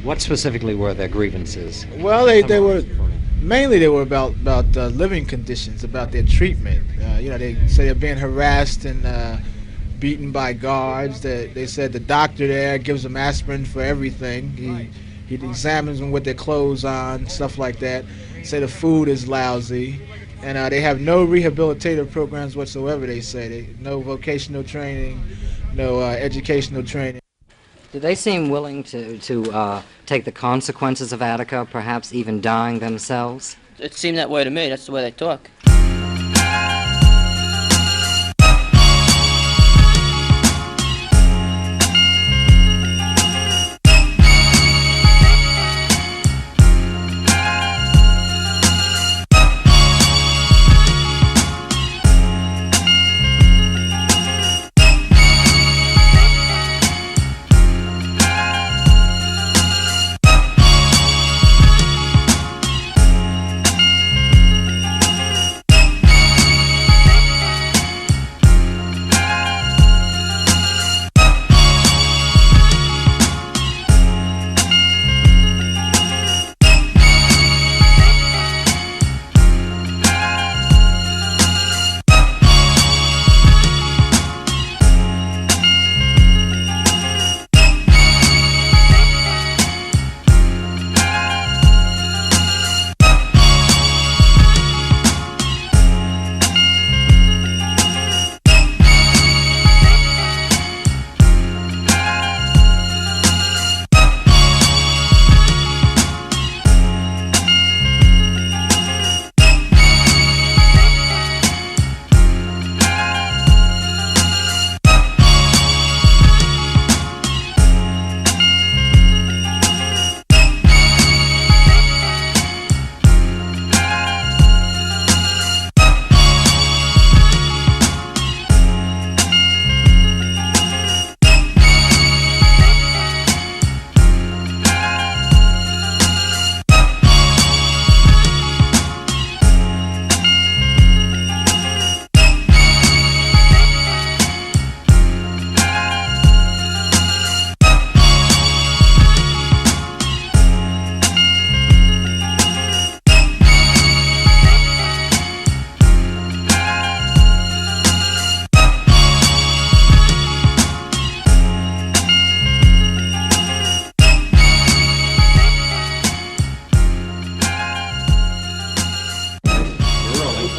What specifically were their grievances? Well, they were mainly they were about living conditions, about their treatment. They say they're being harassed and beaten by guards. They said the doctor there gives them aspirin for everything. He examines them with their clothes on, stuff like that. Say the food is lousy, and they have no rehabilitative programs whatsoever. They say no vocational training, no educational training. Did they seem willing to take the consequences of Attica, perhaps even dying themselves? It seemed that way to me. That's the way they talk.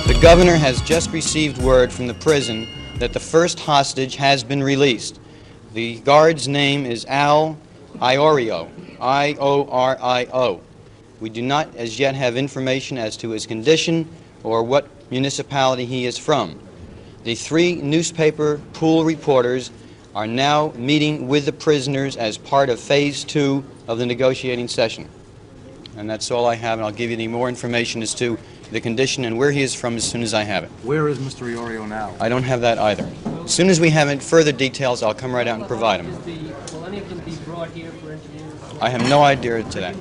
The governor has just received word from the prison that the first hostage has been released. The guard's name is Al Iorio, I-O-R-I-O. We do not as yet have information as to his condition or what municipality he is from. The 3 newspaper pool reporters are now meeting with the prisoners as part of phase 2 of the negotiating session. And that's all I have, and I'll give you any more information as to the condition and where he is from as soon as I have it. Where is Mr. Iorio now? I don't have that either. As soon as we have further details, I'll come right out and provide them. Will any of them be brought here for interviews? I have no idea to that.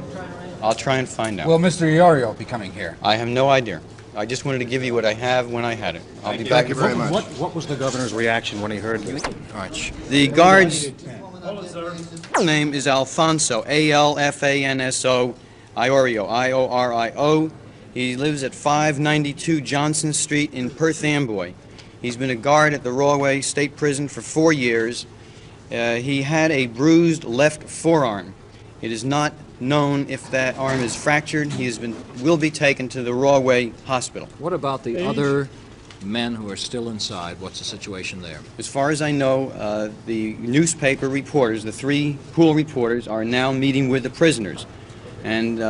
I'll try and find out. Will Mr. Iorio be coming here? I have no idea. I just wanted to give you what I have when I had it. I'll be back. Thank you very much. What was the governor's reaction when he heard this? The guard's name is Alfonso, A-L-F-A-N-S-O, Iorio, I-O-R-I-O. He lives at 592 Johnson Street in Perth Amboy. He's been a guard at the Rahway State Prison for 4 years. He had a bruised left forearm. It is not known if that arm is fractured. Will be taken to the Rahway Hospital. What about the other men who are still inside? What's the situation there? As far as I know, the newspaper reporters, the 3 pool reporters, are now meeting with the prisoners. And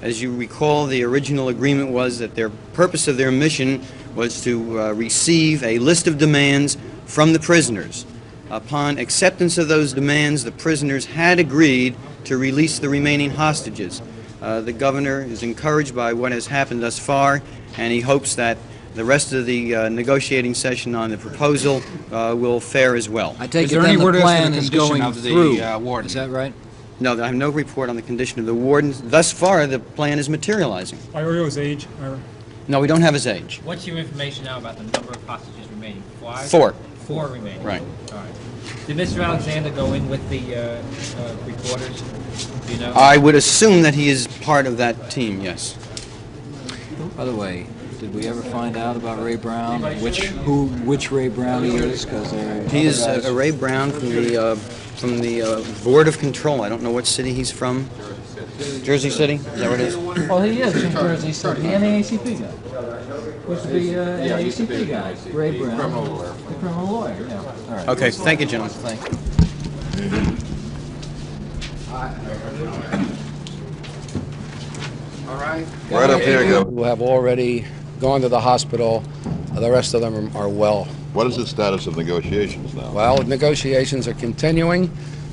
as you recall, the original agreement was that their purpose of their mission was to receive a list of demands from the prisoners. Upon acceptance of those demands, the prisoners had agreed to release the remaining hostages. The governor is encouraged by what has happened thus far, and he hopes that the rest of the negotiating session on the proposal will fare as well. I take it then the plan is going through. Is that right? No, I have no report on the condition of the warden. Thus far, the plan is materializing. Iorio's age? No, we don't have his age. What's your information now about the number of hostages remaining? 5? 4. 4 remaining. Right. All right. Did Mr. Alexander go in with the reporters? Do you know? I would assume that he is part of that team, yes. By the way, did we ever find out about Ray Brown? Which Ray Brown he is? Because He is Ray Brown from the Board of Control. I don't know what city he's from. Jersey City? Is that what it is? Well, he is from Jersey City. And the ACP guy. Used to be an ACP guy. Ray Brown. Criminal lawyer. The criminal lawyer, yeah. All right. Okay, thank you, gentlemen. Thank you. Right up here, Governor. Who have already gone to the hospital. The rest of them are well. What is the status of negotiations now? Well, negotiations are continuing,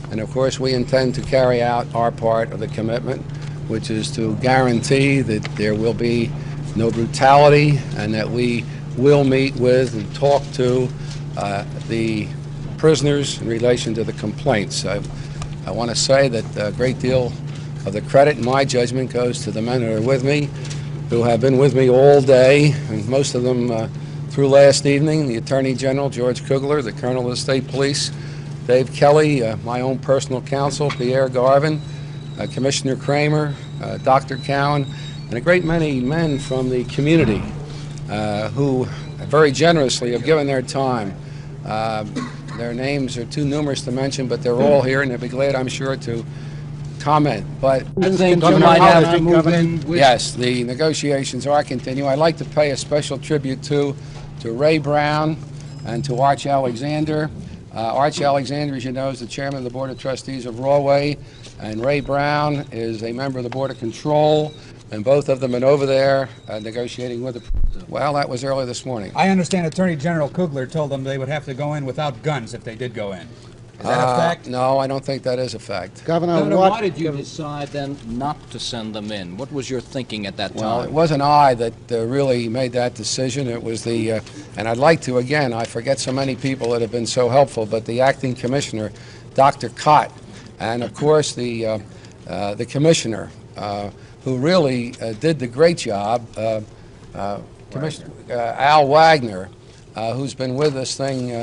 and of course we intend to carry out our part of the commitment, which is to guarantee that there will be no brutality and that we will meet with and talk to the prisoners in relation to the complaints. I want to say that a great deal of the credit, in my judgment, goes to the men who are with me, who have been with me all day, and most of them through last evening, the Attorney General, George Kugler, the Colonel of the State Police, Dave Kelly, my own personal counsel, Pierre Garvin, Commissioner Kramer, Dr. Cowan, and a great many men from the community who very generously have given their time. Their names are too numerous to mention, but they're all here, and they'll be glad, I'm sure, to comment. But I think you might have to move in with... Yes, the negotiations are continuing. I'd like to pay a special tribute to Ray Brown and to Arch Alexander. Arch Alexander, as you know, is the chairman of the Board of Trustees of Rahway, and Ray Brown is a member of the Board of Control, and both of them have been over there negotiating with the... Well, that was early this morning. I understand Attorney General Kugler told them they would have to go in without guns if they did go in. Is that a fact? No, I don't think that is a fact. Governor, why did you decide then not to send them in? What was your thinking at that time? Well, it wasn't I that really made that decision. It was the, and I'd like to, again, I forget so many people that have been so helpful, but the acting commissioner, Dr. Cott, and of course the commissioner, who really did the great job, Commissioner Al Wagner, who's been with this thing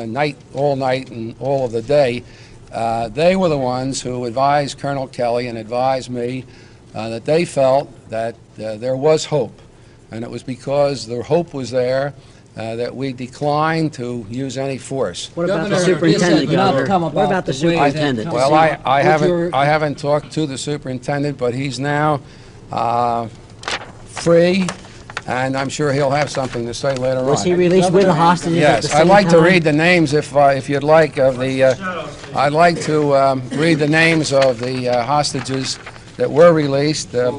all night and all of the day. They were the ones who advised Colonel Kelly and advised me that they felt that there was hope. And it was because the hope was there that we declined to use any force. What about the superintendent, Governor? What about the superintendent? Well, I haven't talked to the superintendent, but he's now free. And I'm sure he'll have something to say later on. Was he released with the hostages at the same time? Yes, I'd like to read the names if you'd like of the. I'd like to read the names of the hostages that were released. The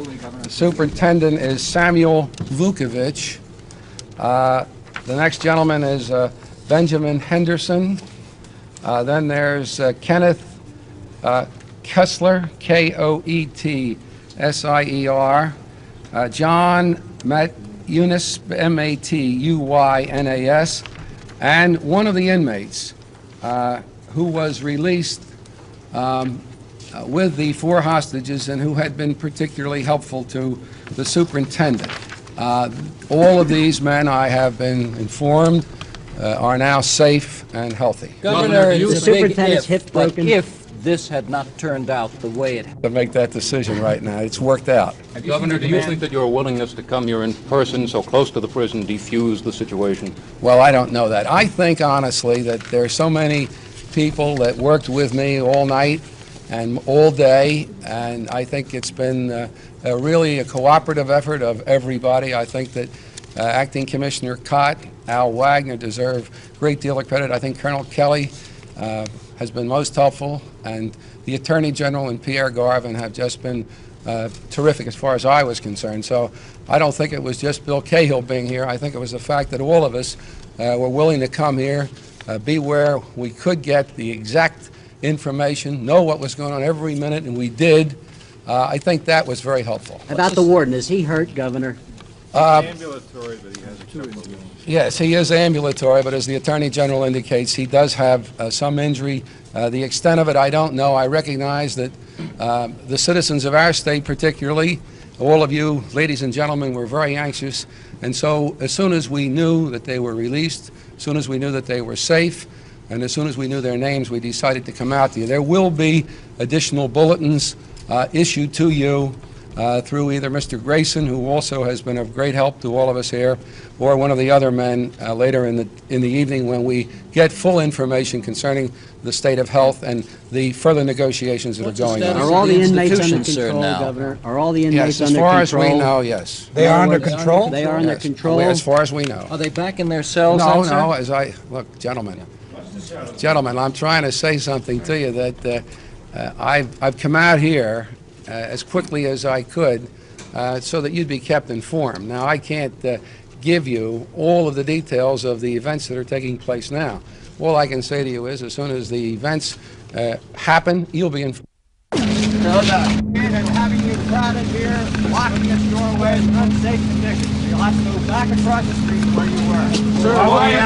superintendent is Samuel Vukovic. The next gentleman is Benjamin Henderson. Then there's Kenneth Kessler, Koetssier. John Matuynas, Matuynas, and one of the inmates who was released with the 4 hostages and who had been particularly helpful to the superintendent. All of these men, I have been informed, are now safe and healthy. Governor, the superintendent's hip broken. If this had not turned out the way it To make that decision right now, it's worked out. Governor, do you think that your willingness to come here in person so close to the prison defused the situation? Well, I don't know that. I think, honestly, that there are so many people that worked with me all night and all day, and I think it's been really a cooperative effort of everybody. I think that Acting Commissioner Cott, Al Wagner deserve a great deal of credit. I think Colonel Kelly has been most helpful, and the Attorney General and Pierre Garvin have just been terrific as far as I was concerned. So I don't think it was just Bill Cahill being here. I think it was the fact that all of us were willing to come here, be where we could get the exact information, know what was going on every minute, and we did. I think that was very helpful. About the warden, is he hurt, Governor? Ambulatory, but he has a couple of... Yes, he is ambulatory, but as the Attorney General indicates, he does have some injury. The extent of it, I don't know. I recognize that the citizens of our state particularly, all of you, ladies and gentlemen, were very anxious. And so as soon as we knew that they were released, as soon as we knew that they were safe, and as soon as we knew their names, we decided to come out to you. There will be additional bulletins issued to you through either Mr. Grayson, who also has been of great help to all of us here, or one of the other men later in the evening when we get full information concerning the state of health and the further negotiations that are going on. Are all the inmates under institutions, sir, control, now? Governor? Are all the inmates Yes, as under far as control? we know, yes. They are under control? They are under Yes. control? As far as we know. Are they back in their cells? No, then, sir? no, look, gentlemen, I'm trying to say something to you that I've come out here as quickly as I could so that you'd be kept informed. Now, I can't give you all of the details of the events that are taking place now. All I can say to you is, as soon as the events happen, you'll be informed. And having you crowded here, blocking at the doorway is an unsafe condition. So you'll have to move back across the street where you were. Sir, why the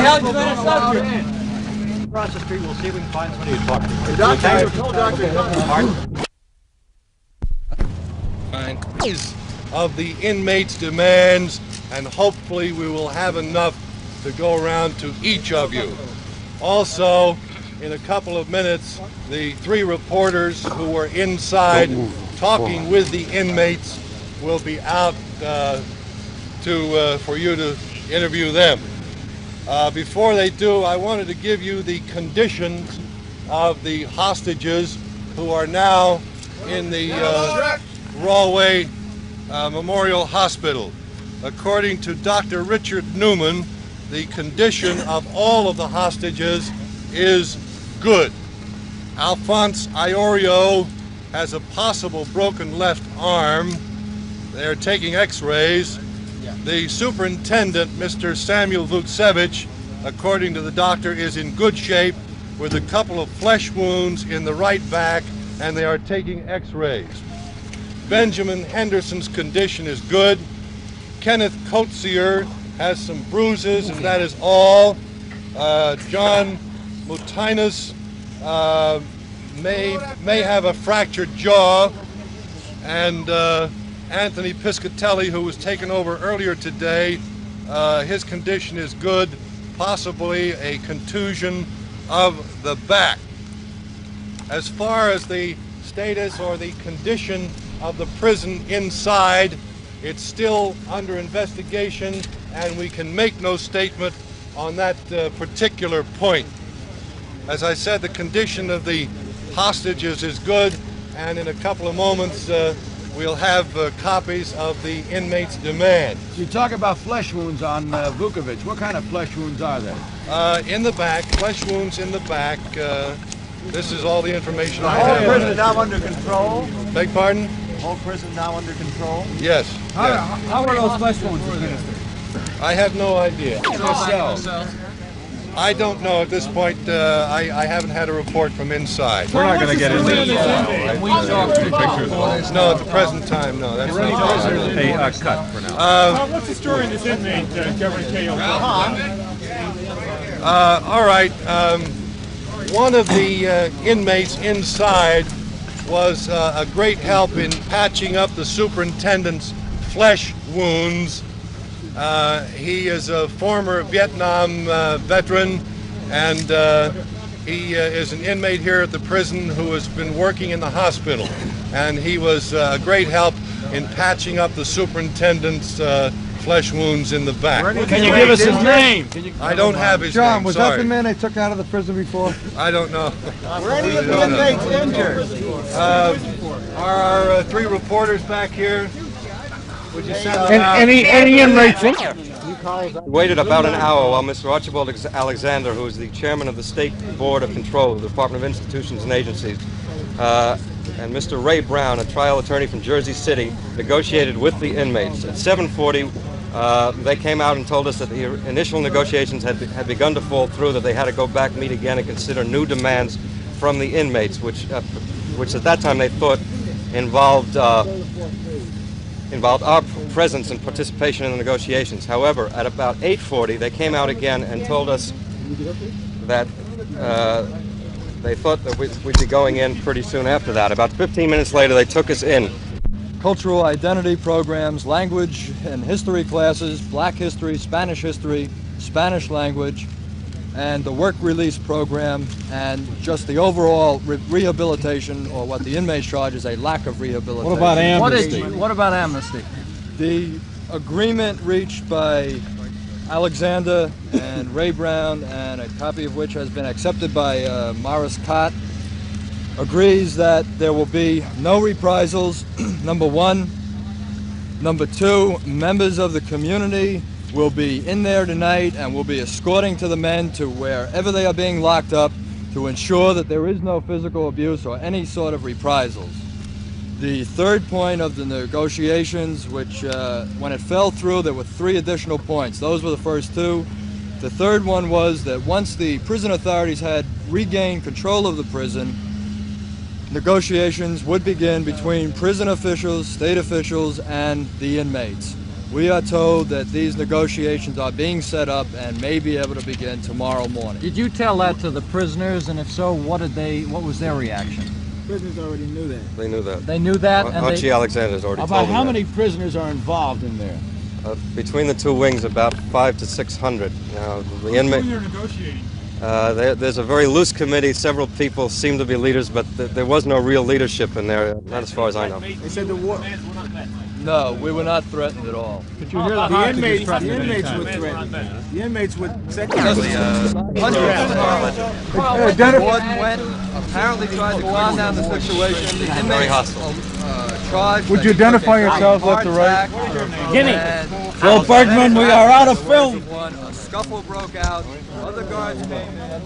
hell did you let us up here? Across the street, we'll see if we can find somebody to talk to. Doctor, of the inmates' demands, and hopefully we will have enough to go around to each of you. Also, in a couple of minutes, the 3 reporters who were inside talking with the inmates will be out for you to interview them. Before they do, I wanted to give you the conditions of the hostages who are now in the Rahway Memorial Hospital. According to Dr. Richard Newman, the condition of all of the hostages is good. Alphonse Iorio has a possible broken left arm. They're taking x-rays. The superintendent, Mr. Samuel Vuksevich, according to the doctor, is in good shape with a couple of flesh wounds in the right back, and they are taking x-rays. Benjamin Henderson's condition is good. Kenneth Coetsier has some bruises, and that is all. John Mutinus may have a fractured jaw, and Anthony Piscatelli, who was taken over earlier today, his condition is good, possibly a contusion of the back. As far as the status or the condition of the prison inside, it's still under investigation, and we can make no statement on that particular point. As I said, the condition of the hostages is good, and in a couple of moments we'll have copies of the inmates' demands. You talk about flesh wounds on Vukovic. What kind of flesh wounds are they? In the back, flesh wounds in the back. This is all the information I have. The whole prison now under control? Beg pardon? The whole prison now under control? Yes. How are those flesh wounds administered? I have no idea. I don't know at this point. I haven't had a report from inside. We're not going to get into this right? No, at the present time, no. That's not cut for now. What's the story of this inmate, Governor Cahill? All right. One of the inmates inside was a great help in patching up the superintendent's flesh wounds. He is a former Vietnam veteran, and he is an inmate here at the prison who has been working in the hospital. And he was a great help in patching up the superintendent's flesh wounds in the back. Can you give us his name? I don't have his John, name, was sorry. that the man they took out of the prison before? I don't know. Were any of the inmates injured? Are our 3 reporters back here? Would you send them out? Any inmates injured? We waited about an hour while Mr. Archibald Alexander, who is the chairman of the State Board of Control of the Department of Institutions and Agencies, and Mr. Ray Brown, a trial attorney from Jersey City, negotiated with the inmates. At 7:40, they came out and told us that the initial negotiations had begun to fall through, that they had to go back, meet again, and consider new demands from the inmates, which at that time they thought involved our presence and participation in the negotiations. However, at about 8:40, they came out again and told us that they thought that we'd be going in pretty soon after that. About 15 minutes later, they took us in. Cultural identity programs, language and history classes, black history, Spanish language, and the work release program, and just the overall rehabilitation, or what the inmates charge is a lack of rehabilitation. What about amnesty? What about amnesty? The agreement reached by Alexander and Ray Brown, and a copy of which has been accepted by Morris Cott, agrees that there will be no reprisals, number one. Number two, members of the community will be in there tonight and will be escorting to the men to wherever they are being locked up to ensure that there is no physical abuse or any sort of reprisals. The third point of the negotiations, which when it fell through, there were 3 additional points. Those were the first 2. The third one was that once the prison authorities had regained control of the prison, negotiations would begin between prison officials, state officials, and the inmates. We are told that these negotiations are being set up and may be able to begin tomorrow morning. Did you tell that to the prisoners, and if so, what was their reaction? Prisoners already knew that. They knew that. They knew that, and Archie Alexander's already About told them how that. many prisoners are involved in there? Between the 2 wings, about 500 to 600. Now, the inmate. Who are negotiating? There's a very loose committee. Several people seem to be leaders, but there was no real leadership in there, not as far as I know. They said the war. No, we were not threatened at all. Did you hear the inmates were threatened. The inmates would Warden went, apparently tried to calm down the situation. The inmates charged. Would you identify yourself left to right? Gimme. Well, Bergman, we are out of film. A scuffle broke out. Other guards came in.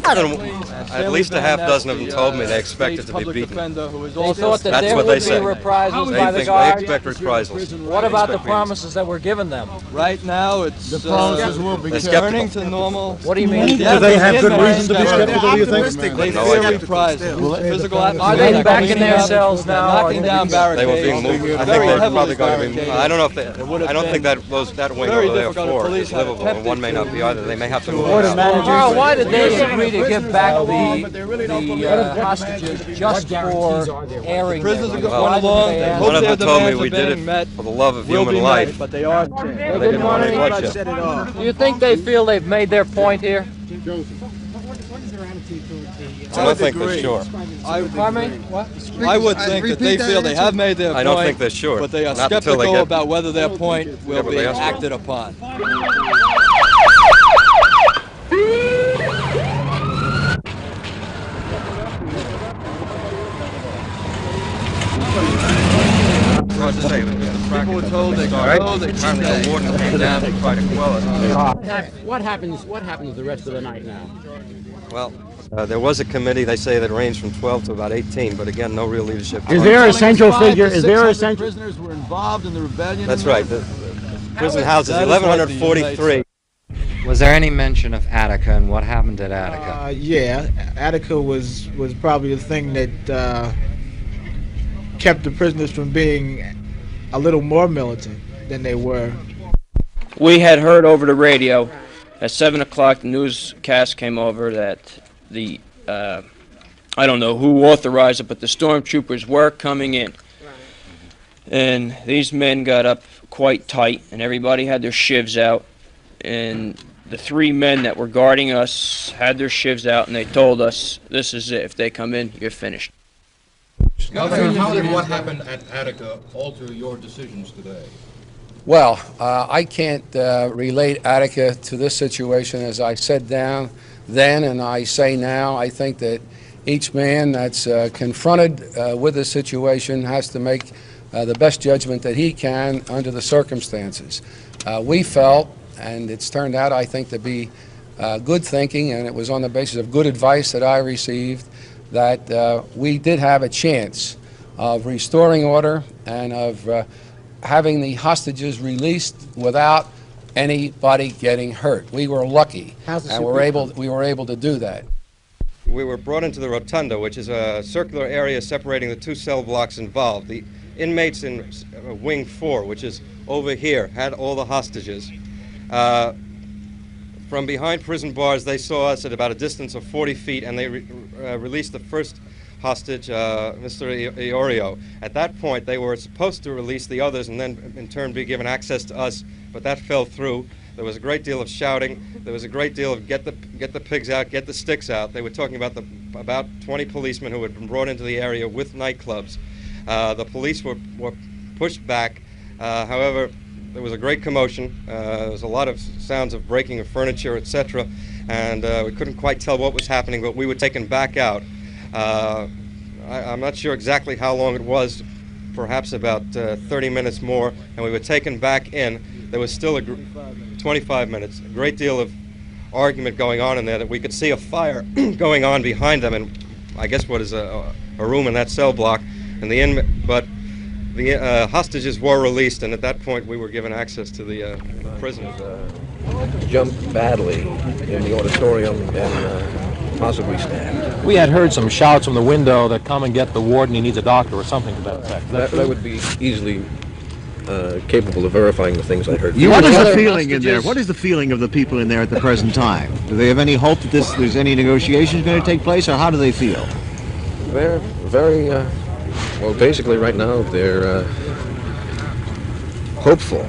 I don't know. At least a half dozen of them told me they expected to be beaten. They thought that there what would they say. be reprisals They by the think guard? they expect reprisals. What about the promises that were given them? Right now, it's The promises will be kept. returning to normal. What do you mean? Do they have good reason to be skeptical, do you think? They fear reprisals. Physical Are they back in their cells now? Knocking down They barricades. were being moved. I think Very they're heavily probably going to be. barricaded. I don't know if they. would have I don't think been that wing very over there difficult if floor police is had livable, kept and one it may to not be either. They may have to move Board it of out. Managers- Carl, why did they agree to give back the hostages just for airing? Prisoners are them? going Why did along. they They ask? hope One of their them told me demands we are did being it met. for the love of Will human be life. met, but they are. They didn't want any bloodshed. Set it off. Do you think they feel they've made their point here? I don't think they're sure. Pardon me? What? I would think that they feel they have made their point. I don't think they're sure. But they are Not until they skeptical get- about whether their point will Yeah, but be they asked for it. acted upon. Hard to say. People were told they Apparently the warden came down to try to quell it. What happens the rest of the night now? Well, there was a committee, they say, that ranged from 12 to about 18, but again, no real leadership. Is there a central figure? Is there a central? Prisoners were involved in the rebellion. That's right. The prison houses That is what the 1,143. Was there any mention of Attica and what happened at Attica? Yeah, Attica was probably the thing that kept the prisoners from being a little more militant than they were. We had heard over the radio at 7 o'clock, the newscast came over that the, I don't know who authorized it, but the stormtroopers were coming in. And these men got up quite tight, and everybody had their shivs out. And the 3 men that were guarding us had their shivs out, and they told us, this is it. If they come in, you're finished. Governor, how did what happened at Attica alter your decisions today? Well, I can't relate Attica to this situation. As I said then and I say now, I think that each man that's confronted with the situation has to make the best judgment that he can under the circumstances. We felt, and it's turned out, I think, to be good thinking, and it was on the basis of good advice that I received, that we did have a chance of restoring order and of having the hostages released without anybody getting hurt. We were lucky, and we were able to do that. We were brought into the rotunda, which is a circular area separating the 2 cell blocks involved. The inmates in Wing 4, which is over here, had all the hostages. From behind prison bars, they saw us at about a distance of 40 feet, and they released the first hostage, Mr. Iorio. At that point, they were supposed to release the others and then in turn be given access to us, but that fell through. There was a great deal of shouting. There was a great deal of get the pigs out, get the sticks out. They were talking about about 20 policemen who had been brought into the area with nightclubs. The police were pushed back. However, there was a great commotion. There was a lot of sounds of breaking of furniture, etc. And we couldn't quite tell what was happening, but we were taken back out. I'm not sure exactly how long it was, perhaps about 30 minutes more, and we were taken back in. There was still 25 minutes, a great deal of argument going on in there, that we could see a fire going on behind them, and I guess what is a room in that cell block. And but the hostages were released, and at that point we were given access to the prisoners. Jumped badly in the auditorium and possibly stabbed. We had heard some shouts from the window that come and get the warden, he needs a doctor or something to that effect. That would be easily capable of verifying the things I heard. What is the feeling in there? What is the feeling of the people in there at the present time? Do they have any hope that there's any negotiations going to take place, or how do they feel? They're very, well, basically right now they're hopeful.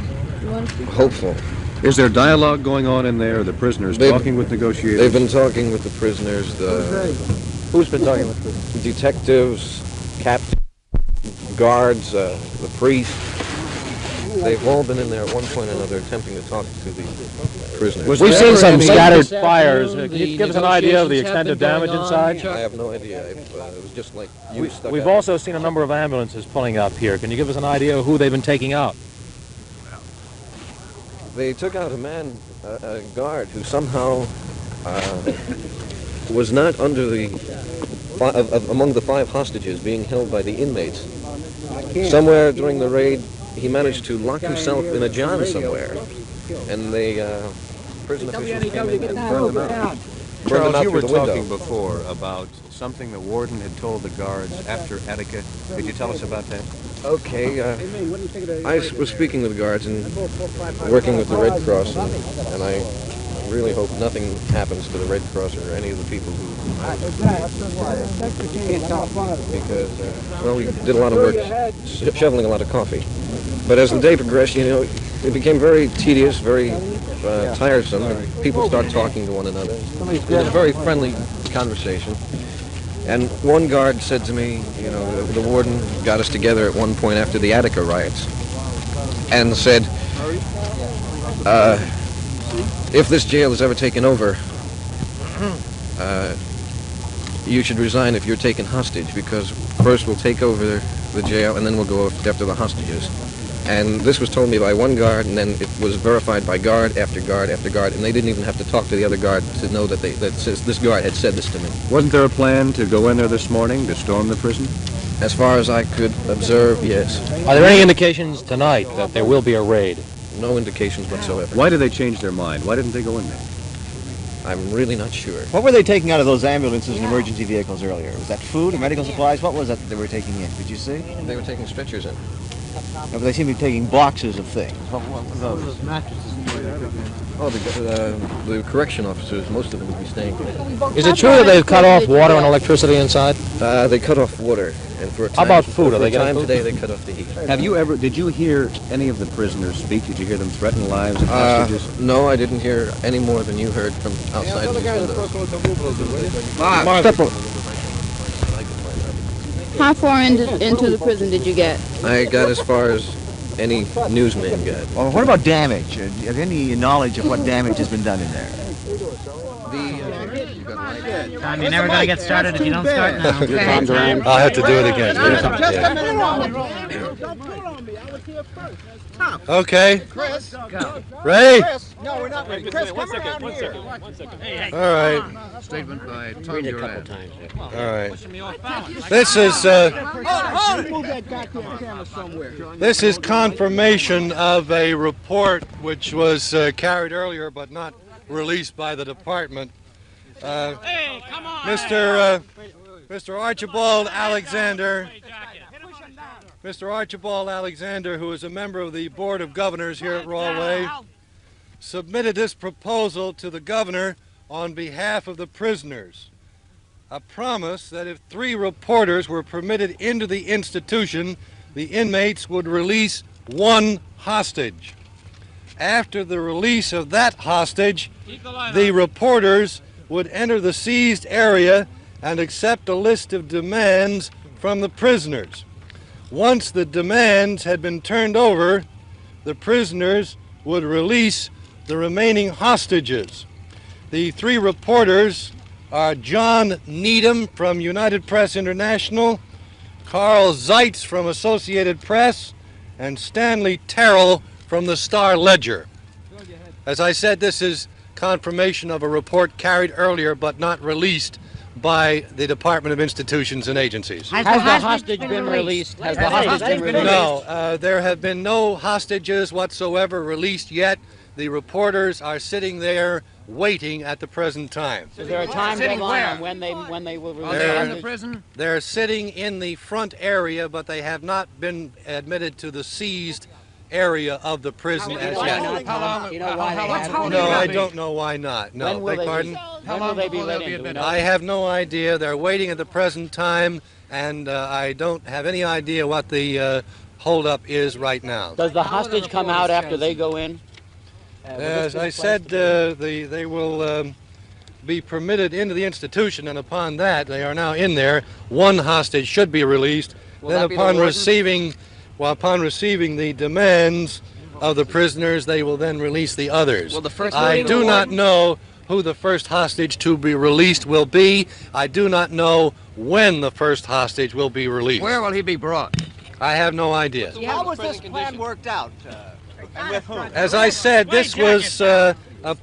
Hopeful. Is there dialogue going on in there? The prisoners talking with negotiators? They've been talking with the prisoners. Who's been talking with prisoners? Detectives, captains, guards, the priest. They've all been in there at one point or another attempting to talk to the prisoners. We've seen some scattered fires. Can you give us an idea of the extent of damage inside? I have no idea. It was just like you stuck We've out. also seen a number of ambulances pulling up here. Can you give us an idea of who they've been taking out? They took out a man, a guard, who somehow was not under among the 5 hostages being held by the inmates. Somewhere during the raid, he managed to lock himself in a john somewhere, and the prison officials came in and burned him out. Charles, you were through the window. talking before about something the warden had told the guards after Attica. Could you tell us about that? Okay, I was speaking with the guards and working with the Red Cross, and I really hope nothing happens to the Red Cross or any of the people who... Because, well, we did a lot of work shoveling a lot of coffee. But as the day progressed, you know, it became very tedious, very tiresome, and people started talking to one another. It was a very friendly conversation. And one guard said to me, you know, the warden got us together at one point after the Attica riots, and said, if this jail is ever taken over, you should resign if you're taken hostage, because first we'll take over the jail and then we'll go after the hostages. And this was told me by one guard, and then it was verified by guard after guard after guard, and they didn't even have to talk to the other guard to know that this guard had said this to me. Wasn't there a plan to go in there this morning to storm the prison? As far as I could observe, yes. Are there any indications tonight that there will be a raid? No indications whatsoever. Why did they change their mind? Why didn't they go in there? I'm really not sure. What were they taking out of those ambulances and emergency vehicles earlier? Was that food or medical supplies? What was that they were taking in? Did you see? They were taking stretchers in. No, but they seem to be taking boxes of things. What were those? Oh, the correction officers, most of them would be staying there. Is it true that they've cut off water and electricity inside? They cut off water, and for a time... How about food? Are they getting food? Today they cut off the heat. Did you hear any of the prisoners speak? Did you hear them threaten lives of hostages? No, I didn't hear any more than you heard from outside of these windows. How far into the prison did you get? I got as far as any newsman got. Well, what about damage? Do you have any knowledge of what damage has been done in there? Tom, you're never going to get started if you don't start now. I'll have to do it again. Just a minute Don't pull on me. I was here first. Okay. Chris. Go. Ray? Chris. No, we're not ready. Chris, come around here. One second. Hey, All right. Statement by Tom Read it a couple times. All right. This is Move that goddamn camera somewhere. this is confirmation of a report which was carried earlier but not released by the department. Mr. Archibald Alexander, who is a member of the Board of Governors here at Rahway, submitted this proposal to the governor on behalf of the prisoners. A promise that if 3 reporters were permitted into the institution, the inmates would release 1 hostage. after the release of that hostage, the reporters would enter the seized area and accept a list of demands from the prisoners. Once the demands had been turned over, the prisoners would release the remaining hostages. The three reporters are John Needham from United Press International, Carl Zeitz from Associated Press, and Stanley Terrell from the Star-Ledger. As I said, this is confirmation of a report carried earlier but not released by the Department of Institutions and Agencies. Has the hostage been released? Has the hostage been released? No, there have been no hostages whatsoever released yet. The reporters are sitting there waiting at the present time. Is there a time deadline on when they will release the hostage? Prison? They're sitting in the front area, but they have not been admitted to the seized area of the prison as yet. No, I don't know why not. No, beg pardon? When will they be let in? I have no idea. They're waiting at the present time, and I don't have any idea what the holdup is right now. Does the hostage come out after they go in? As I said, they will be permitted into the institution, and upon that, they are now in there. One hostage should be released. Then upon receiving the demands of the prisoners, they will then release the others. I do not know who the first hostage to be released will be. I do not know when the first hostage will be released. Where will he be brought? I have no idea. How was this plan worked out? And with whom? As I said, this was a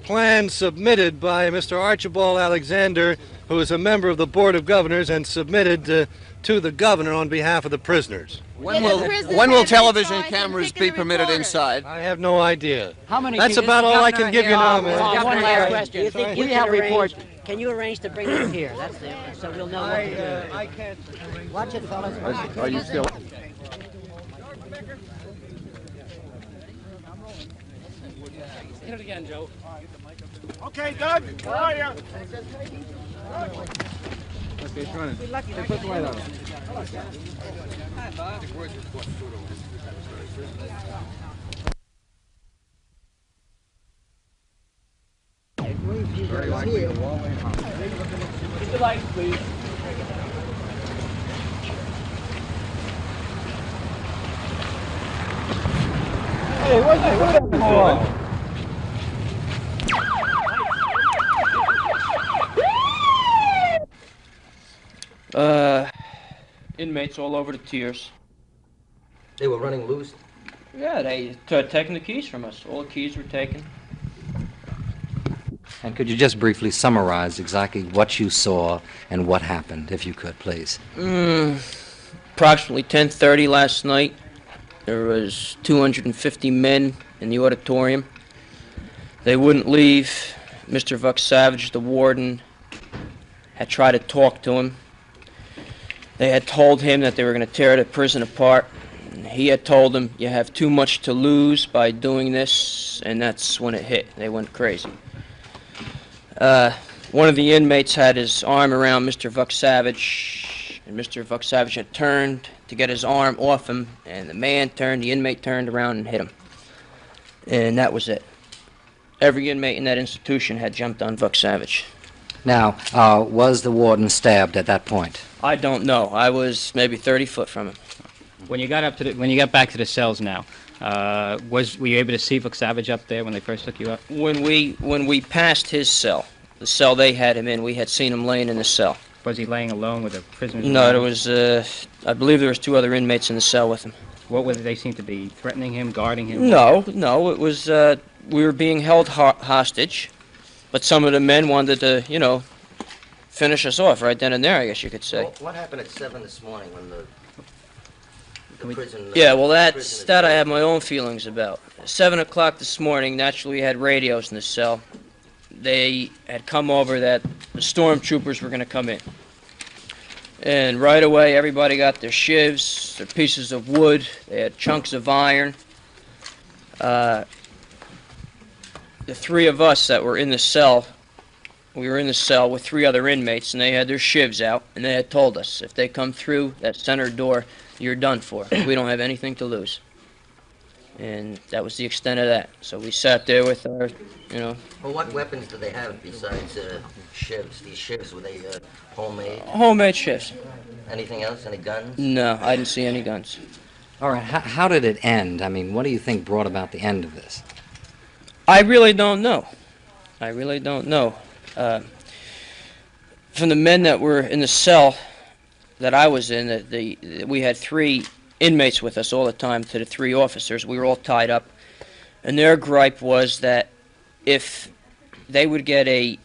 plan submitted by Mr. Archibald Alexander, who is a member of the Board of Governors, and submitted to the governor on behalf of the prisoners. When will television cameras be permitted inside? I have no idea. How many? That's about all I can give you now, man. One last question. We have reports. Can you arrange to bring them here? That's the so we'll know what to do. I can't. Watch it, fellas. Are you still? Hit it again, Joe. Okay, Doug, where are you? Okay, it's running. Hey, put the light on. Very likely a wall-way home. Keep the lights, please. Hey, what's the for? Inmates all over the tiers. They were running loose? Yeah, they taking the keys from us. All the keys were taken. And could you just briefly summarize exactly what you saw and what happened, if you could, please? Approximately 10:30 last night, there was 250 men in the auditorium. They wouldn't leave. Mr. Vuksavage, the warden, had tried to talk to him. They had told him that they were going to tear the prison apart. He had told them, you have too much to lose by doing this, and that's when it hit. They went crazy. One of the inmates had his arm around Mr. Vuksavage, and Mr. Vuksavage had turned to get his arm off him, and the inmate turned around and hit him. And that was it. Every inmate in that institution had jumped on Vuksavage. Now, was the warden stabbed at that point? I don't know. I was maybe 30 foot from him. When you got back to the cells now, were you able to see Vuksavage up there when they first took you up? When we passed his cell, the cell they had him in, we had seen him laying in the cell. Was he laying alone with the prisoners? No, there was. I believe there was 2 other inmates in the cell with him. What were they seem to be threatening him, guarding him? No. It was we were being held hostage, but some of the men wanted to, finish us off right then and there, I guess you could say. Well, what happened at 7 this morning when the prison... Yeah, well, that I have my own feelings about. 7 o'clock this morning, naturally we had radios in the cell. They had come over that the stormtroopers were going to come in. And right away, everybody got their shivs, their pieces of wood, they had chunks of iron. The 3 of us that were in the cell, we were in the cell with 3 other inmates, and they had their shivs out, and they had told us, if they come through that center door, you're done for. We don't have anything to lose. And that was the extent of that. So we sat there with our, you know. Well, what weapons do they have besides shivs? These shivs, were they homemade? Homemade shivs. Anything else? Any guns? No, I didn't see any guns. All right, how did it end? I mean, what do you think brought about the end of this? I really don't know. I really don't know. From the men that were in the cell that I was in, we had 3 inmates with us all the time to the 3 officers. We were all tied up. And their gripe was that if they would get a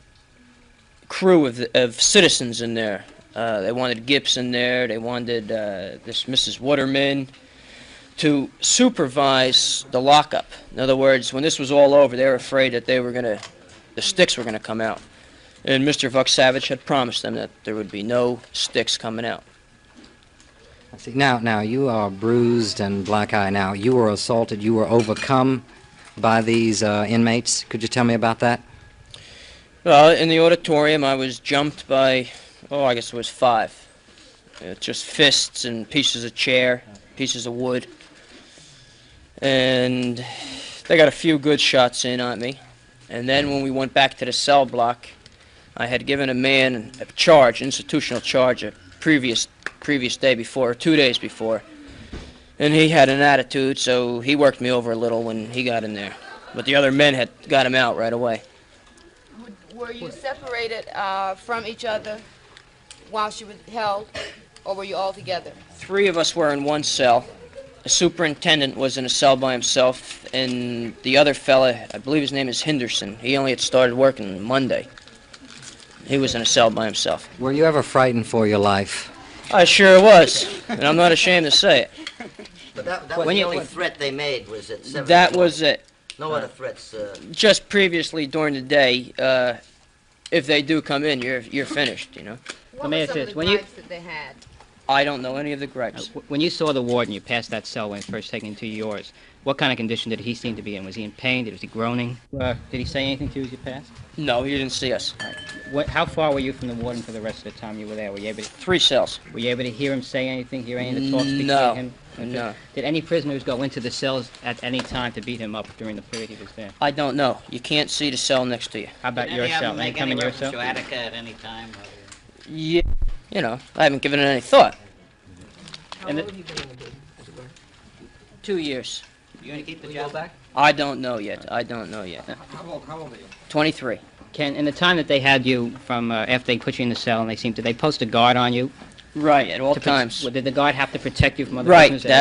crew of citizens in there, they wanted Gibbs in there, they wanted this Mrs. Waterman to supervise the lockup. In other words, when this was all over, they were afraid that the sticks were going to come out. And Mr. Vuksavich had promised them that there would be no sticks coming out. I see. Now, you are bruised and black eye. Now, you were assaulted. You were overcome by these inmates. Could you tell me about that? Well, in the auditorium, I was jumped by, I guess it was 5. Just fists and pieces of chair, pieces of wood. And they got a few good shots in on me. And then when we went back to the cell block, I had given a man a charge, institutional charge, a previous day before, or 2 days before. And he had an attitude, so he worked me over a little when he got in there. But the other men had got him out right away. Were you separated from each other while she was held, or were you all together? 3 of us were in one cell. The superintendent was in a cell by himself, and the other fella, I believe his name is Henderson, he only had started working Monday. He was in a cell by himself. Were you ever frightened for your life? I sure was, and I'm not ashamed to say it. But that was the only threat they made, was at 7 That o'clock. was it. No other threats? Just previously during the day, if they do come in, you're finished, you know. What were some of the gripes that they had? I don't know any of the gripes. When you saw the warden, you passed that cell when first taken into yours. What kind of condition did he seem to be in? Was he in pain? Was he groaning? Did he say anything to you as you passed? No, he didn't see us. How far were you from the warden for the rest of the time you were there? Were you able to, 3 cells. Were you able to hear him say anything, hear any of the talks between No. him? No. Did any prisoners go into the cells at any time to beat him up during the period he was there? I don't know. You can't see the cell next to you. How about your cell? Any come in your cell? To Attica at any time? Yeah. You know, I haven't given it any thought. How long have you been in the prison? 2 years. You going to keep the job back? I don't know yet. How old are you? 23. Ken, in the time that they had you from after they put you in the cell and did they post a guard on you? Right, at all times. Did the guard have to protect you from other Right, prisoners?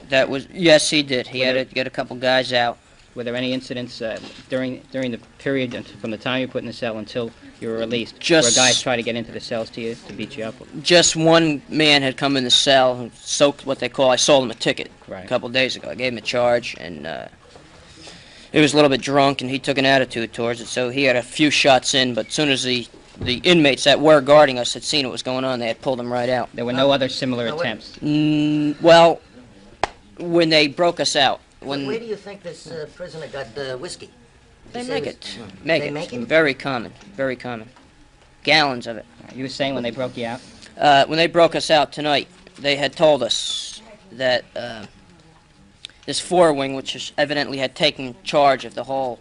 that was it. Yes, he did. He had to get a couple guys out. Were there any incidents during the period from the time you put in the cell until you were released where guys tried to get into the cells to you to beat you up? Just one man had come in the cell and soaked what they call, I sold him a ticket a couple days ago. I gave him a charge, and he was a little bit drunk, and he took an attitude towards it, so he had a few shots in, but as soon as the inmates that were guarding us had seen what was going on, they had pulled him right out. There were no other similar attempts? Well, when they broke us out. Where do you think this prisoner got whiskey? They make it. Make it. Very common. Very common. Gallons of it. You were saying when they broke you out? When they broke us out tonight, they had told us that this forewing, which evidently had taken charge of the whole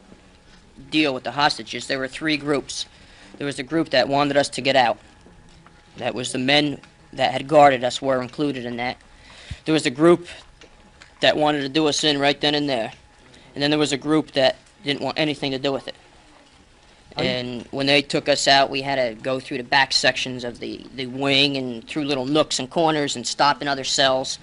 deal with the hostages, there were 3 groups. There was the group that wanted us to get out. That was the men that had guarded us were included in that. There was the group that wanted to do us in right then and there. And then there was a group that didn't want anything to do with it. And when they took us out, we had to go through the back sections of the wing and through little nooks and corners and stop in other cells.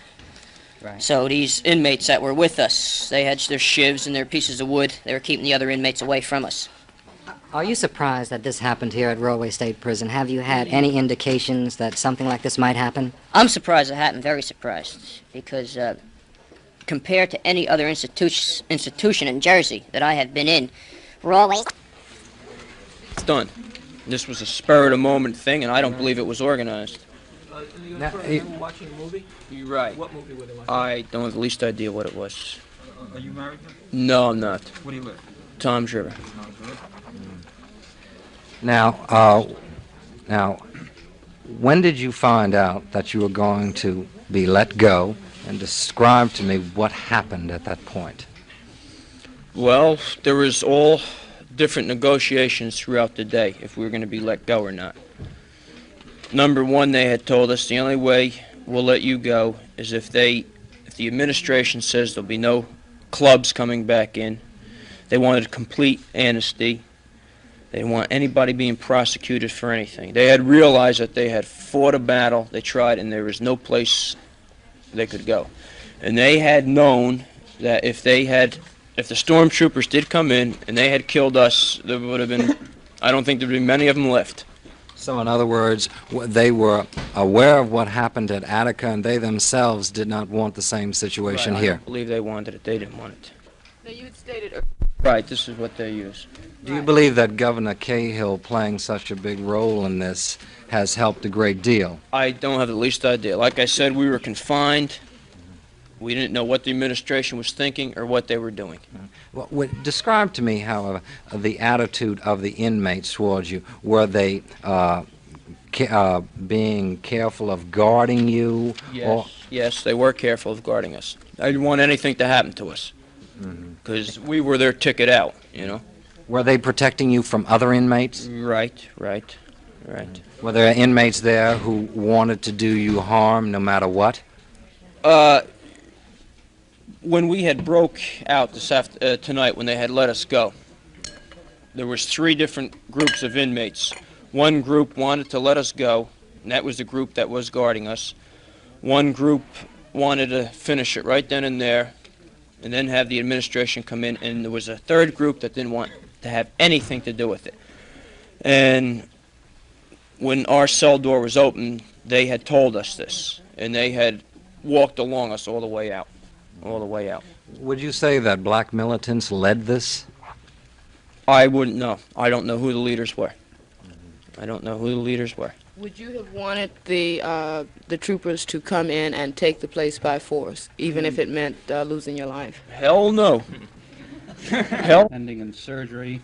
Right. So these inmates that were with us, they had their shivs and their pieces of wood. They were keeping the other inmates away from us. Are you surprised that this happened here at Rahway State Prison? Have you had any indications that something like this might happen? I'm surprised it happened, very surprised, because compared to any other institution in Jersey that I have been in, Rahway... It's done. This was a spur-of-the-moment thing, and I don't believe it was organized. Watching a movie? You're right. What movie were they watching? I don't have the least idea what it was. Are you married? No, I'm not. Where do you live? Tom's River. Now, when did you find out that you were going to be let go and describe to me what happened at that point. Well, there was all different negotiations throughout the day if we were going to be let go or not. Number one, they had told us the only way we'll let you go is if the administration says there'll be no clubs coming back in. They wanted complete amnesty. They didn't want anybody being prosecuted for anything. They had realized that they had fought a battle, they tried, and there was no place they could go. And they had known that if the stormtroopers did come in and they had killed us, there would have been, I don't think there would be many of them left. So in other words, they were aware of what happened at Attica, and they themselves did not want the same situation Right, here. I don't believe they wanted it. They didn't want it. Now, you had stated Right, this is what they use. Do you believe that Governor Cahill playing such a big role in this has helped a great deal? I don't have the least idea. Like I said, we were confined. We didn't know what the administration was thinking or what they were doing. Well, describe to me, however, the attitude of the inmates towards you. Were they being careful of guarding you? Yes, they were careful of guarding us. I didn't want anything to happen to us because we were their ticket out, you know. Were they protecting you from other inmates? Right. Were there inmates there who wanted to do you harm no matter what? When we had broke out tonight, when they had let us go, there was 3 different groups of inmates. One group wanted to let us go, and that was the group that was guarding us. One group wanted to finish it right then and there, and then have the administration come in, and there was a third group that didn't want to have anything to do with it. And when our cell door was open, they had told us this, and they had walked along us all the way out. Would you say that black militants led this? I wouldn't know. I don't know who the leaders were. Would you have wanted the troopers to come in and take the place by force, even if it meant losing your life? Hell no. Ending in surgery.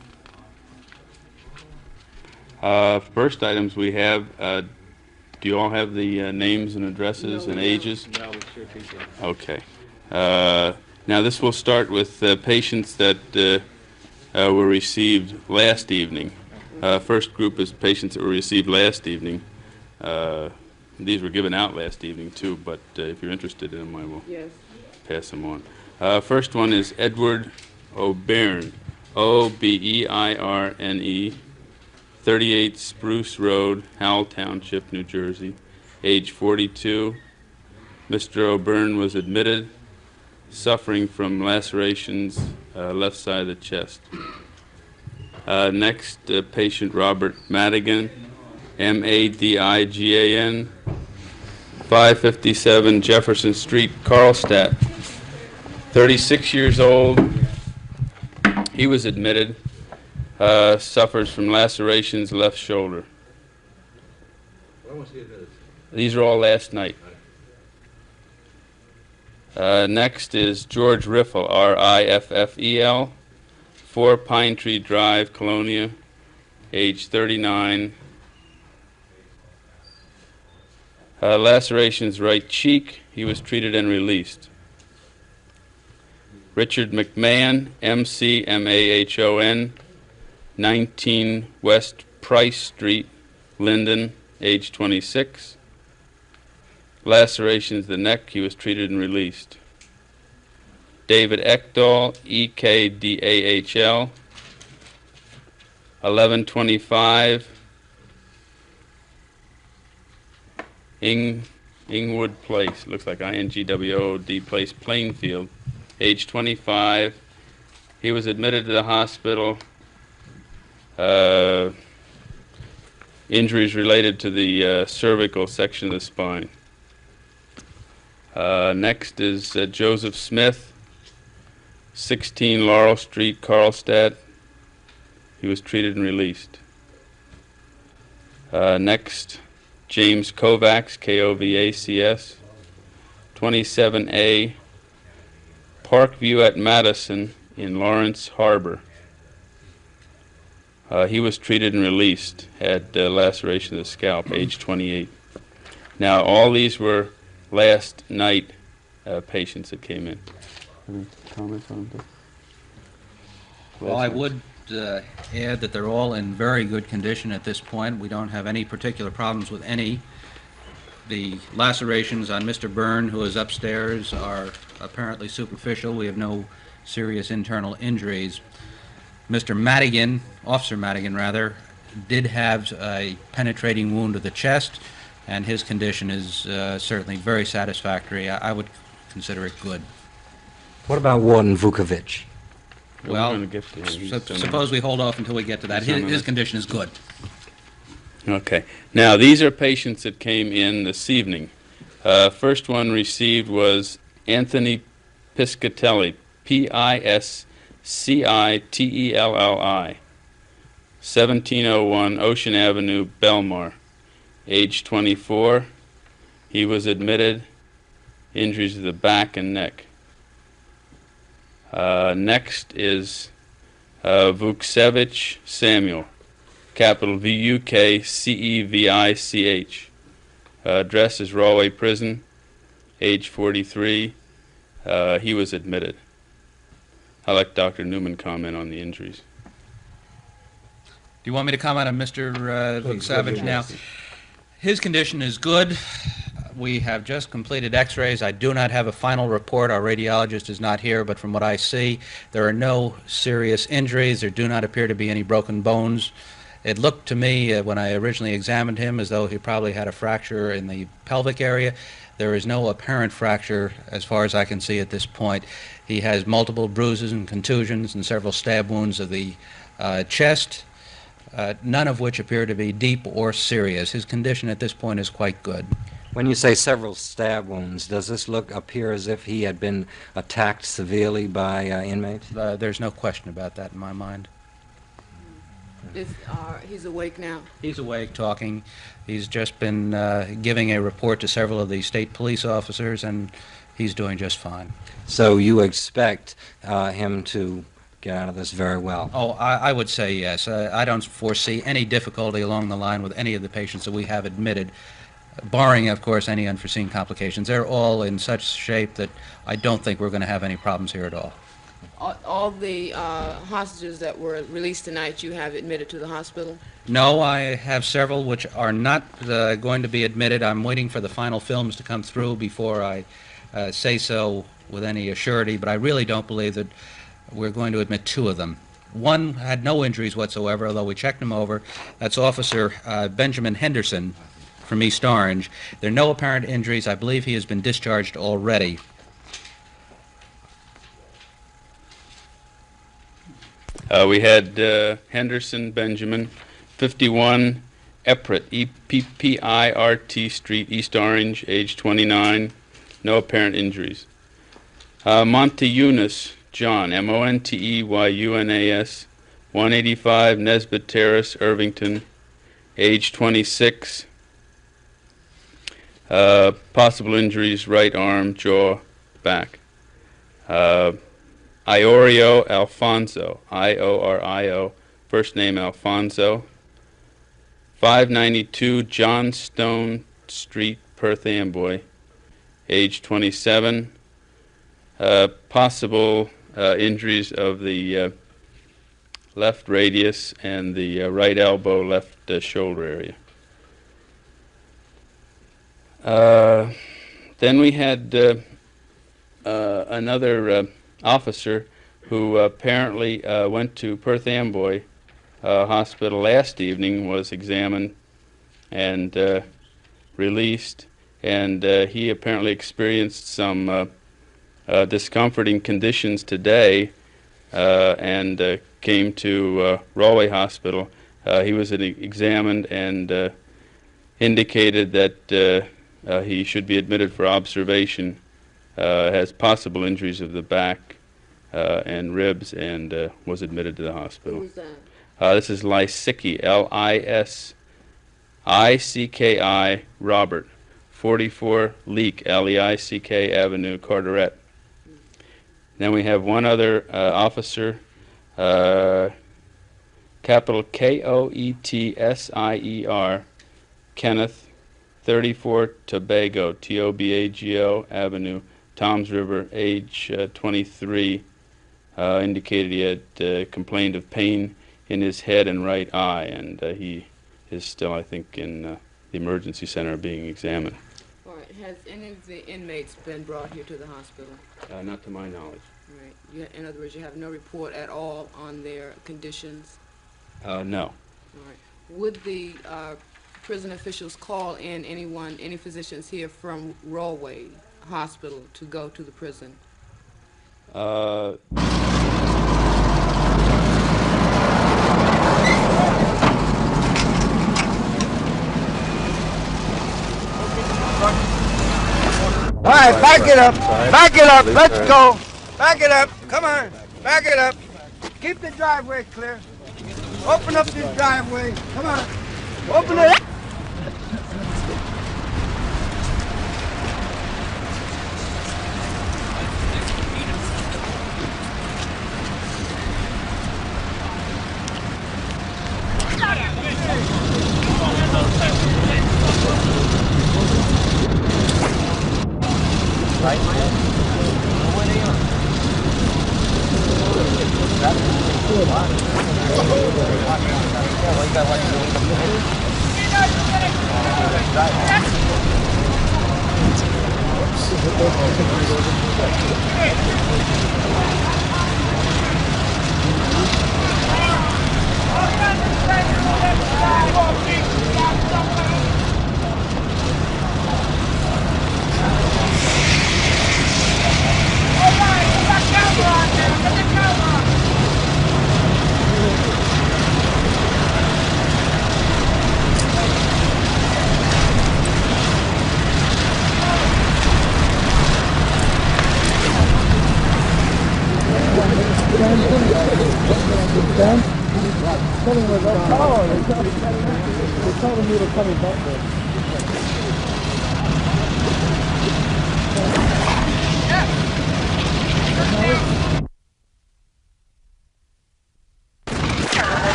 First items we have, do you all have the names and addresses and ages? No, we sure do. Okay. Now this will start with patients that were received last evening. First group is patients that were received last evening. These were given out last evening too, but if you're interested in them, I will pass them on. First one is Edward O'Beirne, O-B-E-I-R-N-E, 38 Spruce Road, Howell Township, New Jersey, age 42. Mr. O'Beirne was admitted, suffering from lacerations left side of the chest. Next, patient Robert Madigan, M-A-D-I-G-A-N, 557 Jefferson Street, Carlstadt, 36 years old. He was admitted, suffers from lacerations left shoulder. When was he admitted? These are all last night. Next is George Riffel, R-I-F-F-E-L, 4 Pine Tree Drive, Colonia, age 39. Lacerations right cheek. He was treated and released. Richard McMahon, M-C-M-A-H-O-N, 19 West Price Street, Linden, age 26. Lacerations the neck. He was treated and released. David Ekdahl, E-K-D-A-H-L, 1125 Ingwood Place. Looks like I-N-G-W-O-D Place, Plainfield, age 25. He was admitted to the hospital. Injuries related to the cervical section of the spine. Next is Joseph Smith, 16 Laurel Street, Carlstadt. He was treated and released. Next, James Kovacs, K-O-V-A-C-S, 27A, Parkview at Madison in Lawrence Harbor. He was treated and released, had laceration of the scalp, age 28. Now, all these were last night patients that came in. Any comments on this? Well, I would add that they're all in very good condition at this point. We don't have any particular problems with any. The lacerations on Mr. Byrne, who is upstairs, are apparently superficial. We have no serious internal injuries. Mr. Madigan, Officer Madigan rather, did have a penetrating wound to the chest, and his condition is certainly very satisfactory. I would consider it good. What about Warden Vukovic? Well, suppose we hold off until we get to that. His condition is good. Okay. Now, these are patients that came in this evening. First one received was Anthony Piscatelli, Piscitelli, 1701 Ocean Avenue, Belmar, age 24. He was admitted, injuries to the back and neck. Next is Vuksevich Samuel, capital Vuksevich. Address is Rahway Prison, age 43. He was admitted. I'd like Dr. Newman comment on the injuries. Do you want me to comment on Mr. Vuksevich now? His condition is good. We have just completed x-rays. I do not have a final report. Our radiologist is not here, but from what I see, there are no serious injuries. There do not appear to be any broken bones. It looked to me, when I originally examined him, as though he probably had a fracture in the pelvic area. There is no apparent fracture as far as I can see at this point. He has multiple bruises and contusions and several stab wounds of the chest, none of which appear to be deep or serious. His condition at this point is quite good. When you say several stab wounds, does this appear as if he had been attacked severely by inmates? There's no question about that in my mind. He's awake now? He's awake, talking. He's just been giving a report to several of the state police officers, and he's doing just fine. So you expect him to get out of this very well? Oh, I would say yes. I don't foresee any difficulty along the line with any of the patients that we have admitted, barring, of course, any unforeseen complications. They're all in such shape that I don't think we're going to have any problems here at all. All the hostages that were released tonight, you have admitted to the hospital? No, I have several which are not going to be admitted. I'm waiting for the final films to come through before I say so with any assurity, but I really don't believe that we're going to admit two of them. One had no injuries whatsoever, although we checked him over. That's Officer Benjamin Henderson from East Orange. There are no apparent injuries. I believe he has been discharged already. We had Henderson Benjamin, 51 Epirt, E-P-P-I-R-T Street, East Orange, age 29, no apparent injuries. Monteyunas John, M-O-N-T-E-Y-U-N-A-S, 185 Nesbitt Terrace, Irvington, age 26. Possible injuries, right arm, jaw, back. Iorio Alfonso, I-O-R-I-O, first name Alfonso, 592 Johnstone Street, Perth Amboy, age 27. Possible injuries of the left radius and the right elbow, left shoulder area. Then we had another officer who apparently went to Perth Amboy Hospital last evening, was examined and released, and he apparently experienced some discomforting conditions today and came to Rahway Hospital. He was examined and indicated that he should be admitted for observation. Has possible injuries of the back and ribs, and was admitted to the hospital. Who's that? This is Lysicki, L-I-S-I-C-K-I, Robert, 44 Leek, L-E-I-C-K Avenue, Carteret. Then we have one other officer, capital K-O-E-T-S-I-E-R, Kenneth, 34 Tobago, T-O-B-A-G-O Avenue, Toms River, age 23, indicated he had complained of pain in his head and right eye, and he is still, I think, in the emergency center being examined. All right. Has any of the inmates been brought here to the hospital? Not to my knowledge. Right. In other words, you have no report at all on their conditions? No. All right. Would the prison officials call in any physicians here from Rahway Hospital to go to the prison? All right, back it up. Back it up. Let's go. Back it up. Come on. Back it up. Keep the driveway clear. Open up this driveway. Come on. Open it up.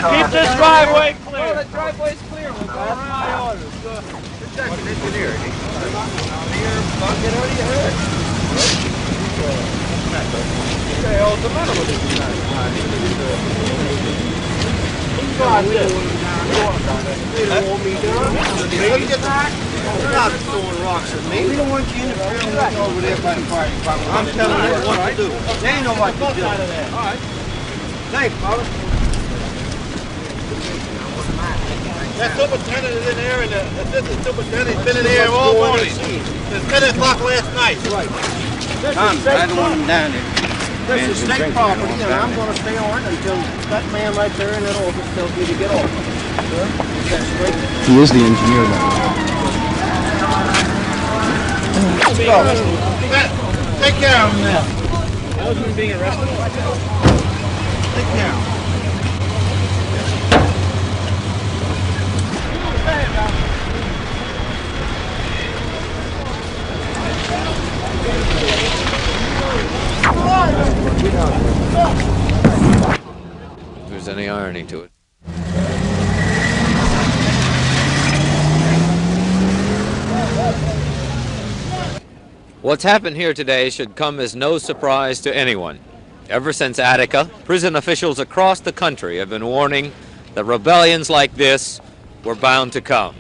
Keep this driveway clear. Oh, the driveway's clear. We'll go around my orders. Protection engineer. Get out of your head. What the hell's the matter with this guy? Who's got this? They don't want me done. They're not throwing rocks at me. We don't want you interfering with over there by the fire department. I'm telling them what to do. They ain't know what to do. All right. Thanks, brother. That superintendent is in there, and the assistant superintendent's been in there all morning. Since 10 o'clock last night. Right. I don't want him down there. This is state property, and I'm going to stay on until that man right there in that office tells me to get off. Sir, is that straight? He is the engineer now. Let's go. Take care of him now. That was being arrested? Take care of him. If there's any irony to it. What's happened here today should come as no surprise to anyone. Ever since Attica, prison officials across the country have been warning that rebellions like this were bound to come.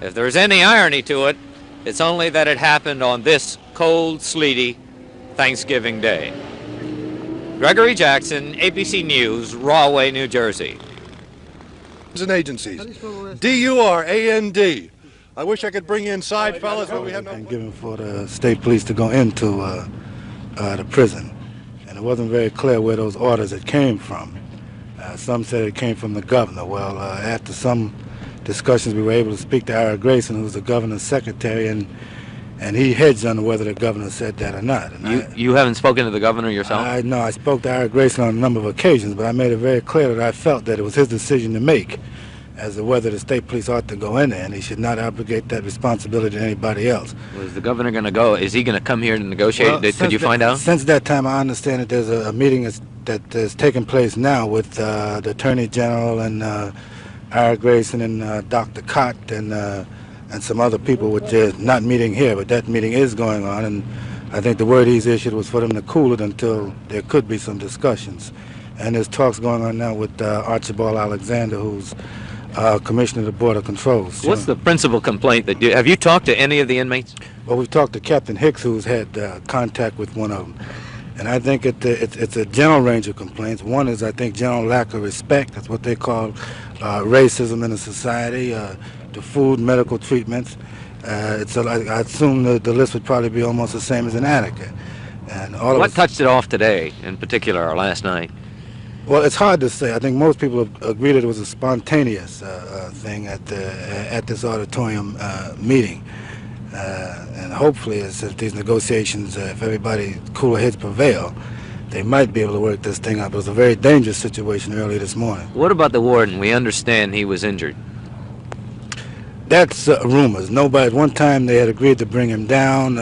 If there's any irony to it, it's only that it happened on this cold, sleety Thanksgiving Day. Gregory Jackson, ABC News, Rahway, New Jersey. And agencies. D-U-R-A-N-D. I wish I could bring you inside, fellas, but we have no... And given for the state police to go into the prison. And it wasn't very clear where those orders had came from. Some said it came from the governor. Well, after some discussions, we were able to speak to Ara Grayson, who's the governor's secretary, and And he hedged on whether the governor said that or not. And You haven't spoken to the governor yourself? No, I spoke to Eric Grayson on a number of occasions, but I made it very clear that I felt that it was his decision to make as to whether the state police ought to go in there, and he should not obligate that responsibility to anybody else. Was the governor going to go? Is he going to come here to negotiate? Well, Could you find out? Since that time, I understand that there's a meeting that is taking place now with the Attorney General and Eric Grayson and Dr. Cott and some other people, which is not meeting here, but that meeting is going on, and I think the word he's issued was for them to cool it until there could be some discussions. And there's talks going on now with Archibald Alexander, who's Commissioner of the Board of Controls. What's the principal complaint that have you talked to any of the inmates? Well, we've talked to Captain Hicks, who's had contact with one of them. And I think it's a general range of complaints. One is, I think, general lack of respect. That's what they call racism in the society, to food, medical treatments. I assume the list would probably be almost the same as in Attica. And What touched it off today, in particular, or last night? Well, it's hard to say. I think most people agree that it was a spontaneous thing at this auditorium meeting. And hopefully, if these negotiations, if everybody cooler heads prevail, they might be able to work this thing out. But it was a very dangerous situation early this morning. What about the warden? We understand he was injured. That's rumors. Nobody. At one time, they had agreed to bring him down,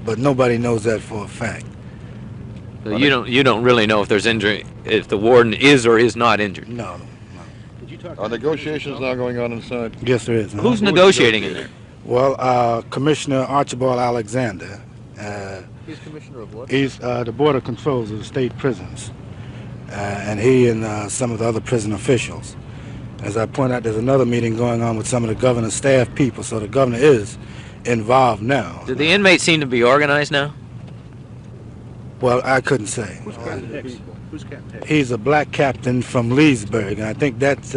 but nobody knows that for a fact. So you don't really know if there's injury, if the warden is or is not injured. No. Are negotiations now going on inside? Yes, there is. Who's negotiating in there? Well, Commissioner Archibald Alexander. He's commissioner of what? He's the Board of Controls of the state prisons, and he and some of the other prison officials. As I point out, there's another meeting going on with some of the governor's staff people, so the governor is involved now. Do the inmates seem to be organized now? Well, I couldn't say. Who's Captain Hicks? Who's Captain Hicks? He's a black captain from Leesburg, and I think that's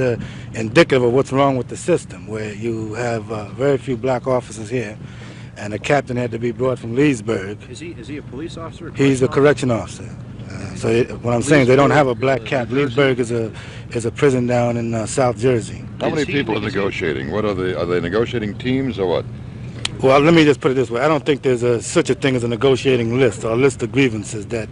indicative of what's wrong with the system, where you have very few black officers here, and the captain had to be brought from Leesburg. Is he a police officer? He's a correction officer. What I'm saying, they don't have a black captain. Leesburg is a prison down in South Jersey. How many people are negotiating? What are they negotiating teams or what? Well, let me just put it this way. I don't think there's such a thing as a negotiating list or a list of grievances that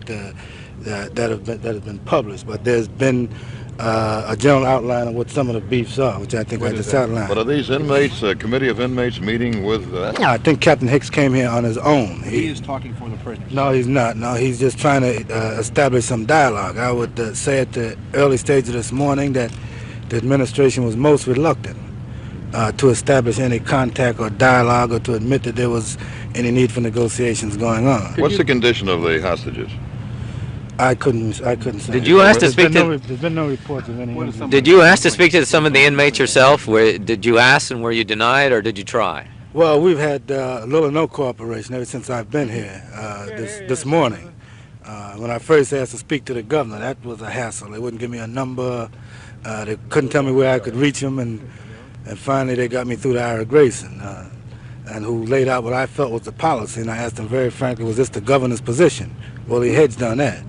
have been published, but there's been a general outline of what some of the beefs are, which I think I just outlined. But are these inmates, a committee of inmates meeting with... Yeah, I think Captain Hicks came here on his own. He is talking for the prisoners. No, he's not. No, he's just trying to establish some dialogue. I would say at the early stage of this morning that the administration was most reluctant to establish any contact or dialogue or to admit that there was any need for negotiations going on. What's the condition of the hostages? I couldn't say. Did you ask to speak to... There's been no reports of any injury. Did you ask to speak to some of the inmates yourself? Did you ask and were you denied, or did you try? Well, we've had little or no cooperation ever since I've been here this morning. When I first asked to speak to the governor, that was a hassle. They wouldn't give me a number. They couldn't tell me where I could reach him, and finally they got me through to Ira Grayson, and who laid out what I felt was the policy, and I asked him very frankly, was this the governor's position? Well, he hedged on that.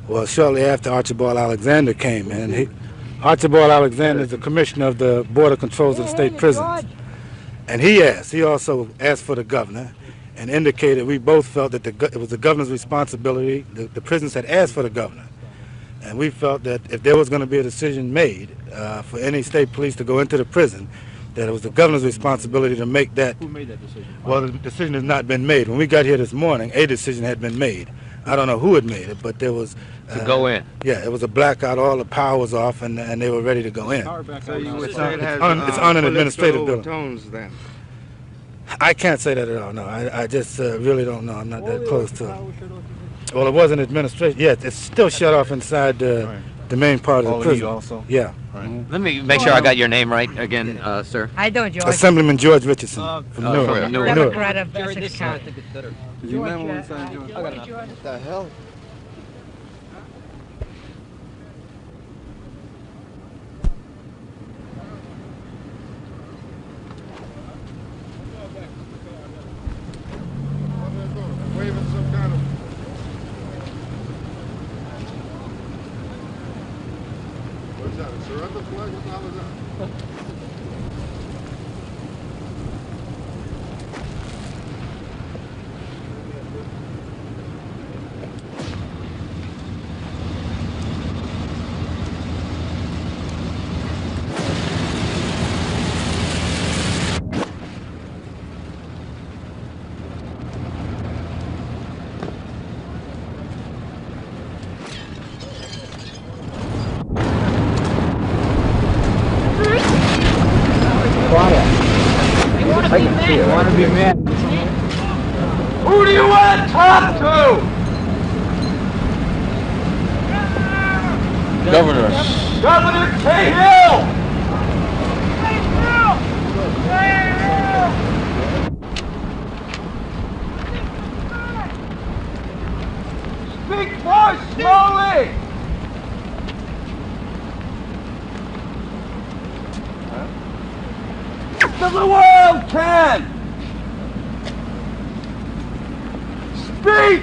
Well, shortly after, Archibald Alexander came in. Archibald Alexander is the commissioner of the Board of Controls of the state prisons. And he also asked for the governor and indicated we both felt that it was the governor's responsibility. The prisons had asked for the governor. And we felt that if there was going to be a decision made for any state police to go into the prison, that it was the governor's responsibility to make that. Who made that decision? Well, the decision has not been made. When we got here this morning, a decision had been made. I don't know who had made it, but there was... to go in? Yeah, it was a blackout. All the power was off, and they were ready to go in. So you would say it has it's on an administrative bill. tones then? I can't say that at all, no. I just really don't know. I'm not that close to it. Well, it wasn't administration. Yeah, it's still shut off inside the main part of the prison. Also? Yeah. Let me make sure I got your name right again, sir. How you doing, George? Assemblyman George Richardson from Newark. Democrat of Essex County. Did you remember when we signed George? What the hell? Waving some kind of... What is that, a surrender flag? What the hell is that? see it. Want to be mad? Who do you want to talk to? Governor. Governor Cahill! Speak more slowly! So the world can! Speak!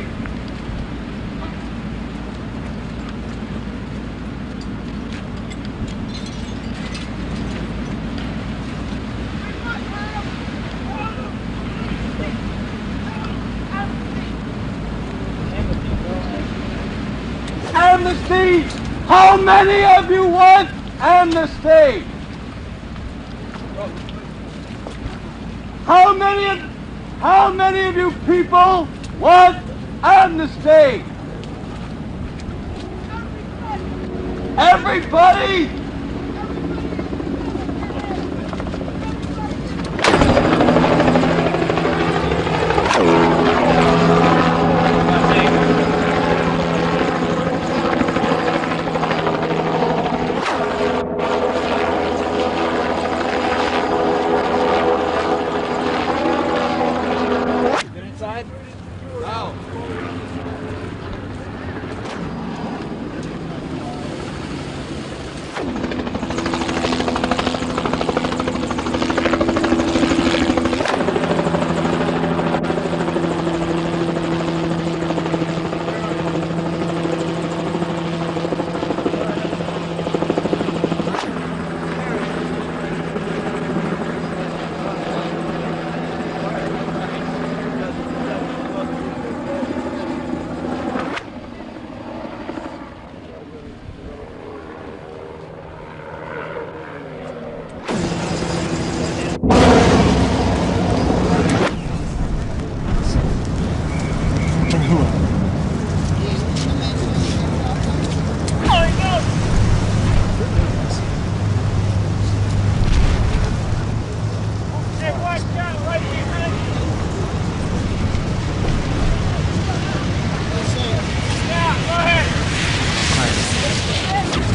Amnesty! How many of you want amnesty? How many of you people want amnesty? Everybody?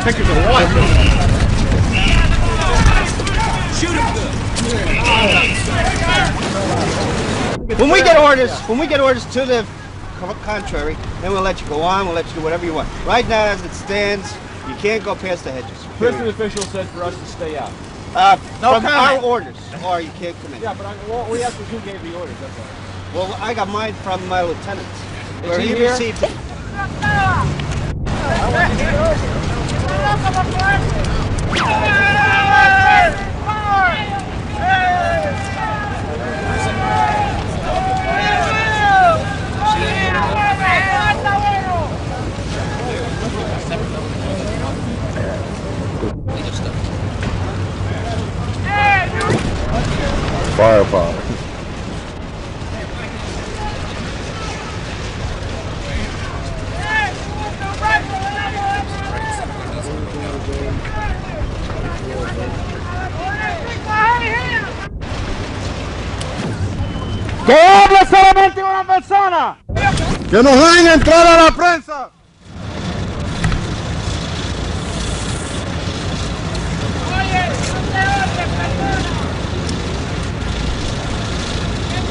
Pictures of what? Shoot him good. When we get orders to the contrary, then we'll let you go on, we'll let you do whatever you want. Right now, as it stands, you can't go past the hedges. Prison official said for us to stay out. From our orders, or you can't come in. Yeah, but well, we asked who gave the orders, that's all. Well, I got mine from my lieutenant. Is he here? Received it. Firepower. ¡Que hable solamente una persona! ¡Que nos dejen entrar a la prensa!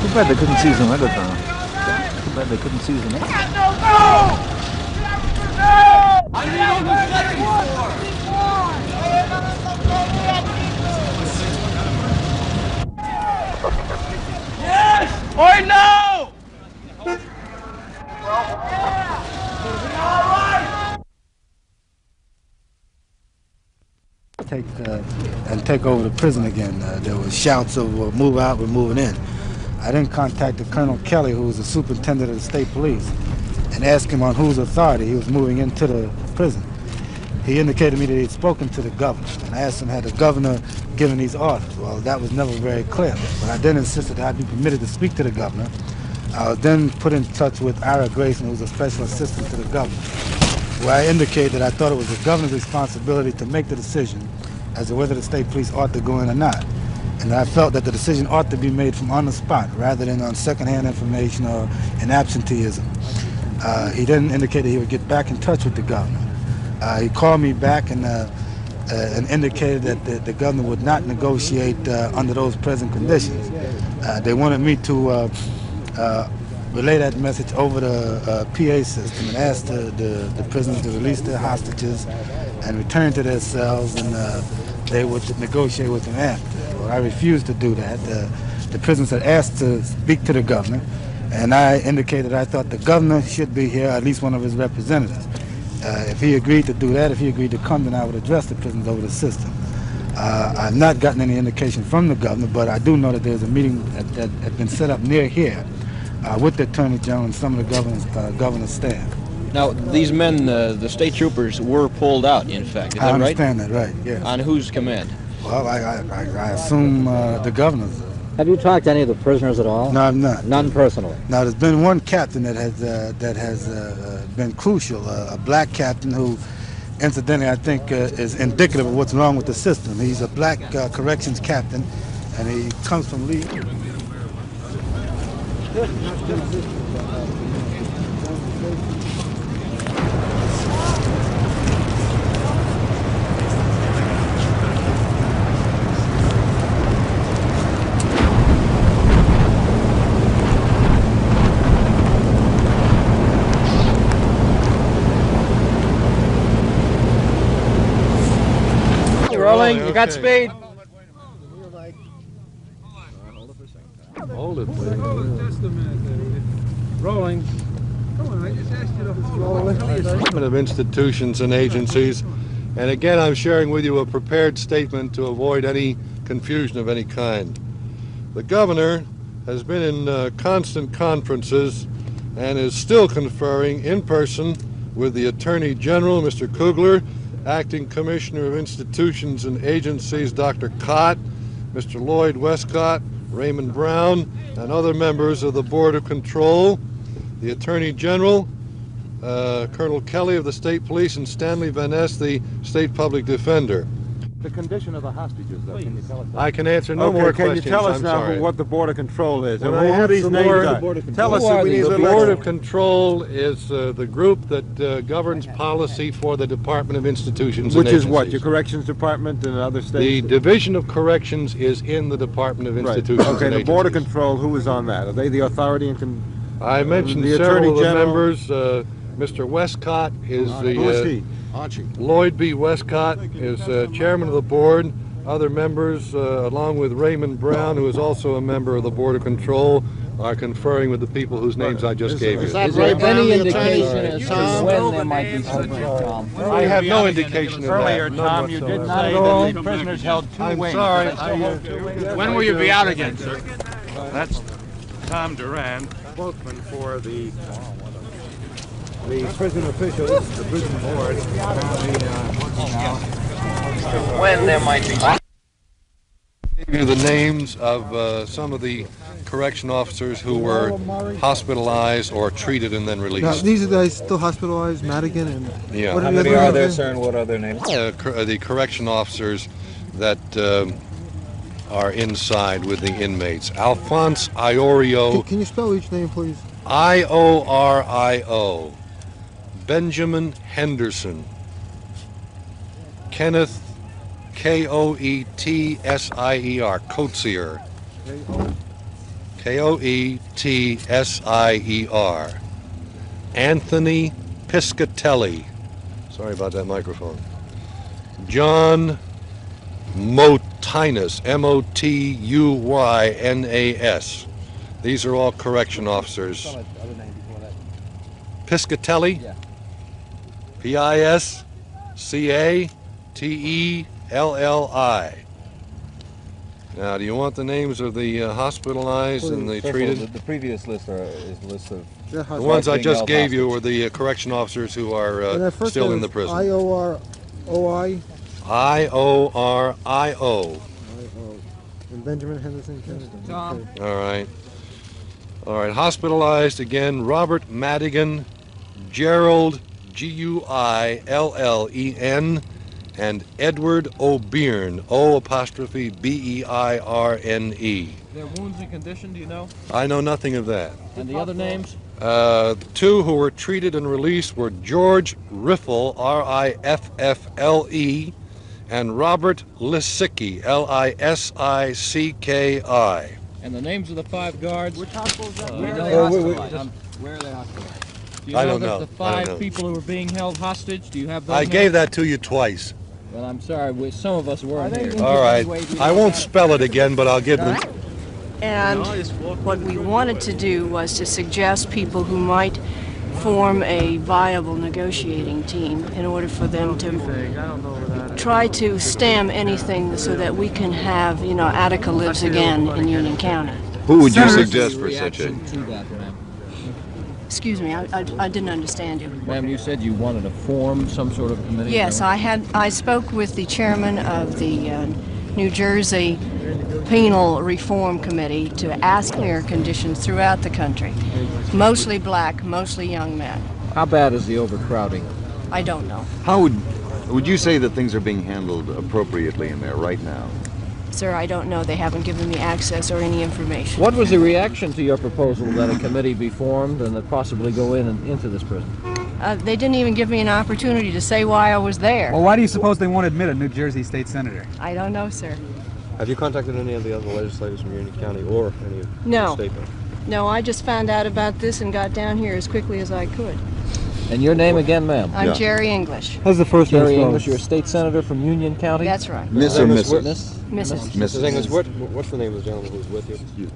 Too bad they couldn't see some megaphone. Too bad they couldn't see some Yes or no? Take over the prison again. There was shouts of move out, we're moving in. I then contacted Colonel Kelly, who was the superintendent of the state police, and asked him on whose authority he was moving into the prison. He indicated to me that he had spoken to the governor, and I asked him, had the governor given these orders? Well, that was never very clear, but I then insisted that I be permitted to speak to the governor. I was then put in touch with Ira Grayson, who was a special assistant to the governor, where I indicated that I thought it was the governor's responsibility to make the decision as to whether the state police ought to go in or not. And And I felt that the decision ought to be made from on the spot rather than on secondhand information or in absenteeism. He then indicated he would get back in touch with the governor. He called me back and indicated that the governor would not negotiate under those present conditions. They wanted me to relay that message over the PA system and ask the prisoners to release their hostages and return to their cells, and they would negotiate with them after. Well, I refused to do that. The prisoners had asked to speak to the governor, and I indicated I thought the governor should be here, at least one of his representatives. If he agreed to do that, if he agreed to come, then I would address the prisoners over the system. I've not gotten any indication from the governor, but I do know that there's a meeting that had been set up near here with the Attorney General and some of the governor's staff. Now, these men, the state troopers, were pulled out, in fact. Is that right? I understand that, right, yes. On whose command? Well, I assume the governor's. Have you talked to any of the prisoners at all? No, I've not. None personally? Now, there's been one captain that has been crucial, a black captain who, incidentally, I think is indicative of what's wrong with the system. He's a black corrections captain, and he comes from Lee. Rolling, you got speed? Hold it, please. Rolling. Come on, I just asked you to hold it. Of institutions and agencies, and again, I'm sharing with you a prepared statement to avoid any confusion of any kind. The governor has been in constant conferences and is still conferring in person with the Attorney General, Mr. Kugler, Acting Commissioner of Institutions and Agencies, Dr. Cott, Mr. Lloyd Westcott, Raymond Brown, and other members of the Board of Control, the Attorney General, Colonel Kelly of the State Police, and Stanley Van Ness, the State Public Defender. The condition of the hostages, though, can you tell us that? I can answer no more questions. Can you tell us I'm now sorry. what the Board of Control is? When And I who have these the names Board are? of Control. Tell us The we need a little Board extra. of Control is the group that governs policy for the Department of Institutions and Which is what, Agencies. your Corrections Department and other states? The Division of Corrections is in the Department of Institutions Okay, and the Board of Agencies. Control, who is on that? Are they the authority and I mentioned the several of Attorney the General? members. Mr. Westcott is the... Who is he? Lloyd B. Westcott is chairman of the board. Other members, along with Raymond Brown, who is also a member of the Board of Control, are conferring with the people whose names I just gave you. Is there any indication as to when there might be something, Tom? I have no indication of that. Earlier, none Tom, you did whatsoever. say that the prisoners held two I'm wings. sorry. When will you be out again, sir? That's Tom Duran, spokesman for the prison officials, the prison board, when there might be. Give you the names of some of the correction officers who were hospitalized or treated and then released. Now, these guys still hospitalized, Madigan and... Yeah. What How the many other are there, names? sir, and what are their names? The correction officers that are inside with the inmates. Alphonse Iorio. Can you spell each name, please? Iorio. Benjamin Henderson. Kenneth Koetsier. Coetsier. Koetsier. Anthony Piscatelli. Sorry about that microphone. John Motinas. MotuYnas. These are all correction officers. Piscatelli. Piscatelli. Now, do you want the names of the hospitalized and the treated? The previous list is a list of... The ones I just gave you were the correction officers who are still in the prison. I-O-R-O-I? I-O-R-I-O. And Benjamin Henderson Kennedy. Tom. Okay. All right. All right. Hospitalized again, Robert Madigan, Gerald, Guillen, and Edward O'Beirne, O''B''E''I''R''N''E. Their wounds and condition, do you know? I know nothing of that. And the other names? The two who were treated and released were George Riffle, R-I-F-F-L-E, and Robert Lisicki, L-I-S-I-C-K-I. And the names of the 5 guards? Which hospitals are Where are they hospitalized? Where are they hospitalized? Do you I know don't that know. the I don't 5 know. people who were being held hostage? Do you have those I names? gave that to you twice. Well, I'm sorry, some of us weren't here. All right. I won't spell it again, but I'll give them. And what we wanted to do was to suggest people who might form a viable negotiating team in order for them to try to stem anything so that we can have, Attica lives again in Union County. Who would you suggest for such a... Excuse me, I didn't understand you. Ma'am, you said you wanted to form some sort of committee? Yes, I spoke with the chairman of the New Jersey Penal Reform Committee to ask clear conditions throughout the country. Mostly black, mostly young men. How bad is the overcrowding? I don't know. How would you say that things are being handled appropriately in there right now? Sir, I don't know. They haven't given me access or any information. What was the reaction to your proposal that a committee be formed and that possibly go in and into this prison? They didn't even give me an opportunity to say why I was there. Well, why do you suppose they won't admit a New Jersey state senator? I don't know, sir. Have you contacted any of the other legislators from Union County or any of No. the state? No, I just found out about this and got down here as quickly as I could. And your name again, ma'am? I'm Jerry English. How's the first name Jerry spelled? English, you're a state senator from Union County? That's right. Miss or Mrs.? Mrs. Mrs. English, what's the name of the gentleman who's with you?